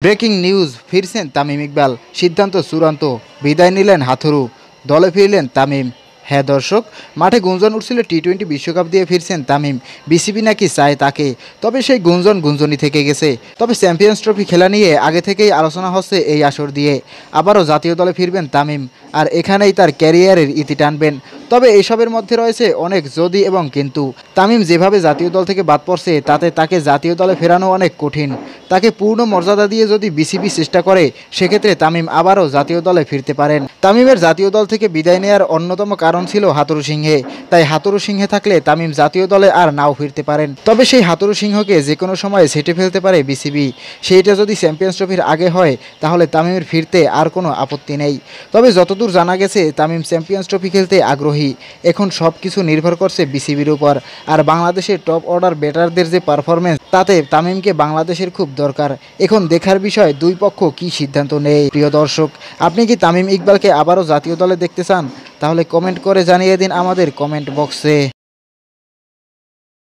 Breaking news, ফিরছেন তামিম ইকবাল, সিদ্ধান্ত চূড়ান্ত, বিদায় নিলেন হাথুরু, দলে ফিরলেন তামিম। হ্যাঁ দর্শক, মাঠে গুঞ্জন উঠছিল টি-20 বিশ্বকাপ দিয়ে ফিরছেন তামিম, বিসিবি নাকি চায় তাকে। তবে সেই গুঞ্জন গুঞ্জনই থেকে গেছে। তবে চ্যাম্পিয়ন্স ট্রফি খেলা নিয়ে আগে থেকেই আলোচনা হচ্ছে এই আসর দিয়ে। আবারও জাতীয় দলে ফিরবেন তামিম, আর এখানেই তার ক্যারিয়ারের ইতি টানবেন। তবে এসবের মধ্যে রয়েছে অনেক যদি এবং কিন্তু। তামিম যেভাবে জাতীয় দল থেকে বাদ পড়ছে তাতে তাকে জাতীয় দলে ফেরানো অনেক কঠিন। তাকে পূর্ণ মর্যাদা দিয়ে যদি বিসিবি চেষ্টা করে, সেক্ষেত্রে তামিম আবারও জাতীয় দলে ফিরতে পারেন। তামিমের জাতীয় দল থেকে বিদায় নেওয়ার অন্যতম কারণ ছিল হাথুরু সিংহে। তাই হাথুরু সিংহে থাকলে তামিম জাতীয় দলে আর নাও ফিরতে পারেন। তবে সেই হাথুরু সিংহকে যে কোনো সময় ছেঁটে ফেলতে পারে বিসিবি। সেইটা যদি চ্যাম্পিয়ন্স ট্রফির আগে হয়, তাহলে তামিমের ফিরতে আর কোনো আপত্তি নেই। তবে যতদূর জানা গেছে, তামিম চ্যাম্পিয়ন্স ট্রফি খেলতে আগ্রহী। এখন সব কিছু নির্ভর করছে বিসিবির উপর। আর বাংলাদেশের টপ অর্ডার ব্যাটারদের যে পারফরমেন্স, তাতে তামিমকে বাংলাদেশের খুব দরকার। এখন দেখার বিষয় দুই পক্ষ কী সিদ্ধান্ত নেয়। প্রিয় দর্শক, আপনি কি তামিম ইকবালকে আবারও জাতীয় দলে দেখতে চান? তাহলে কমেন্ট করে জানিয়ে দিন আমাদের কমেন্ট বক্সে।